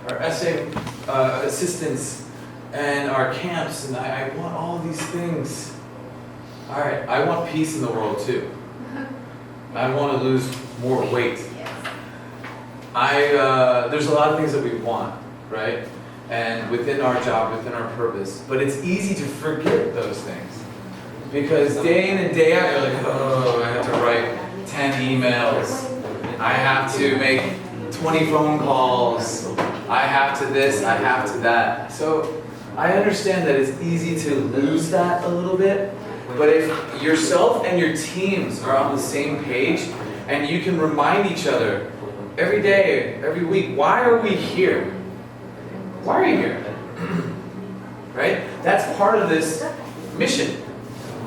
our essay assistants, and our camps, and I want all these things. All right, I want peace in the world too. I want to lose more weight. There's a lot of things that we want, right? And within our job, within our purpose, but it's easy to forget those things. Because day in and day out, you're like, oh, I have to write 10 emails. I have to make 20 phone calls. I have to this, I have to that. So I understand that it's easy to lose that a little bit, but if yourself and your teams are on the same page and you can remind each other every day, every week, why are we here? Why are you here? Right? That's part of this mission.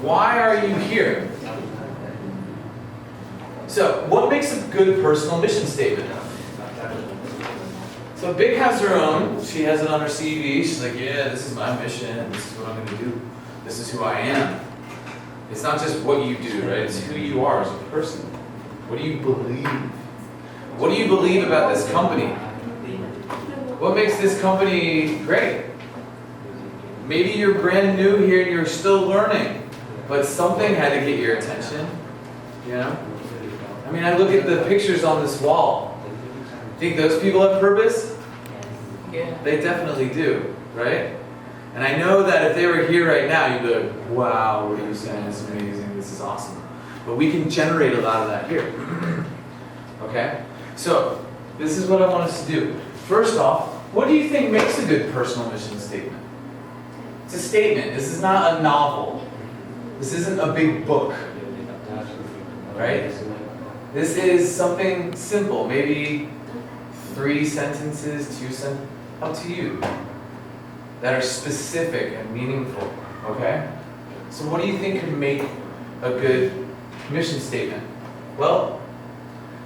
Why are you here? So, what makes a good personal mission statement? So Big has her own. She has it on her CV. She's like, yeah, this is my mission. This is what I'm going to do. This is who I am. It's not just what you do, right? It's who you are as a person. What do you believe? What do you believe about this company? What makes this company great? Maybe you're brand new here and you're still learning, but something had to get your attention, you know? I mean, I look at the pictures on this wall. Think those people have purpose? Yeah, they definitely do, right? And I know that if they were here right now, you'd be like, wow, what are you saying? This is amazing, this is awesome. But we can generate a lot of that here. Okay? So, this is what I want us to do. First off, what do you think makes a good personal mission statement? It's a statement. This is not a novel. This isn't a big book. Right? This is something simple. Maybe 3 sentences, 2 sentences, up to you. That are specific and meaningful. Okay? So what do you think can make a good mission statement? Well,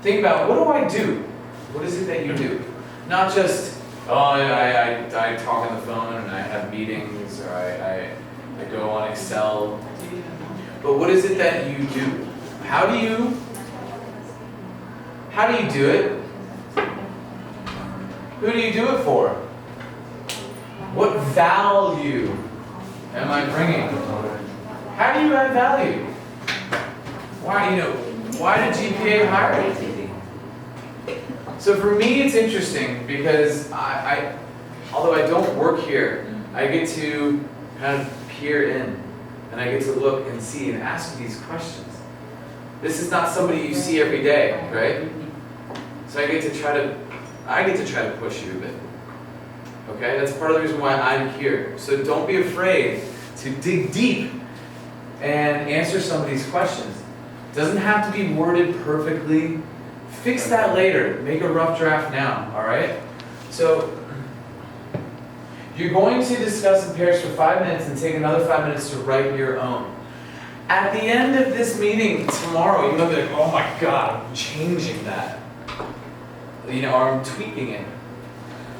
think about, what do I do? What is it that you do? Not just, oh, I talk on the phone and I have meetings, or I go on Excel. But what is it that you do? How do you do it? Who do you do it for? What value am I bringing? How do you add value? Why did GPA hire you? So for me, it's interesting because although I don't work here, I get to kind of peer in and I get to look and see and ask these questions. This is not somebody you see every day, right? So I get to try to push you a bit. Okay, that's part of the reason why I'm here. So don't be afraid to dig deep and answer some of these questions. It doesn't have to be worded perfectly. Fix that later. Make a rough draft now, all right? So you're going to discuss in pairs for 5 minutes and take another 5 minutes to write your own. At the end of this meeting tomorrow, you're going to be like, oh my God, I'm changing that. Or I'm tweaking it.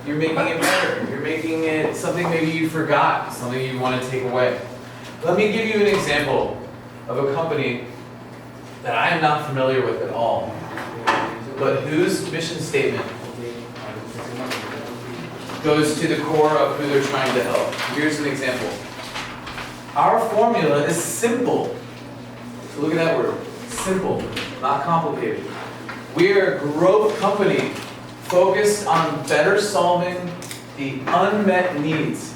You're making it better. You're making it something maybe you forgot, something you want to take away. Let me give you an example of a company that I am not familiar with at all, but whose mission statement goes to the core of who they're trying to help. Here's an example. Our formula is simple. So look at that word. Simple, not complicated. We are a growth company focused on better solving the unmet needs.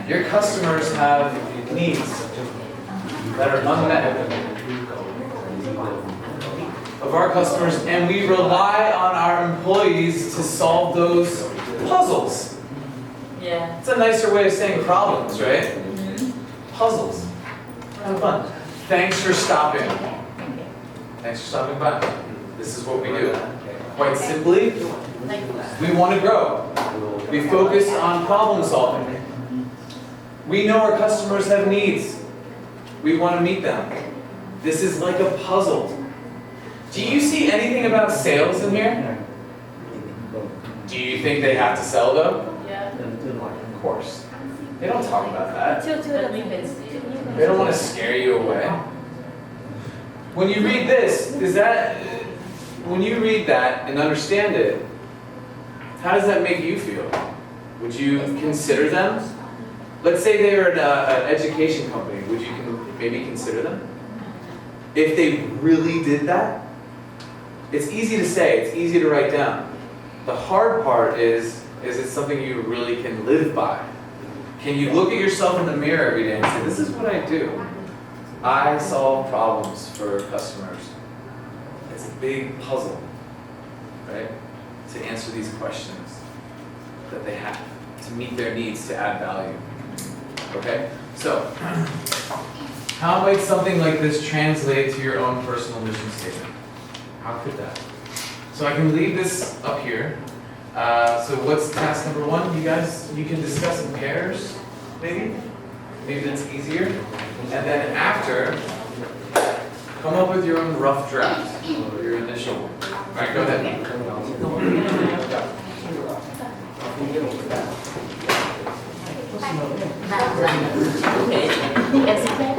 Your customers have needs that are unmet of our customers, and we rely on our employees to solve those puzzles. Yeah. It's a nicer way of saying problems, right? Mm-hmm. Puzzles. Have fun. Thanks for stopping. Thanks for stopping by. This is what we do. Quite simply, we want to grow. We focus on problem solving. We know our customers have needs. We want to meet them. This is like a puzzle. Do you see anything about sales in here? Do you think they have to sell though? Yeah. Of course. They don't talk about that. They They don't want to scare you away. When you read this, when you read that and understand it, How does that make you feel? Would you consider them? Let's say they're an education company. Would you maybe consider them? If they really did that? It's easy to say, it's easy to write down. The hard part is it something you really can live by? Can you look at yourself in the mirror every day and say, this is what I do? I solve problems for customers. It's a big puzzle, right? To answer these questions that they have, to meet their needs, to add value. Okay? So, how might something like this translate to your own personal mission statement? How could that? So I can leave this up here. So what's task number 1? You guys, you can discuss in pairs, maybe? Maybe that's easier. And then after, come up with your own rough draft, or your initial one. All right, go ahead. Okay. Yes, okay.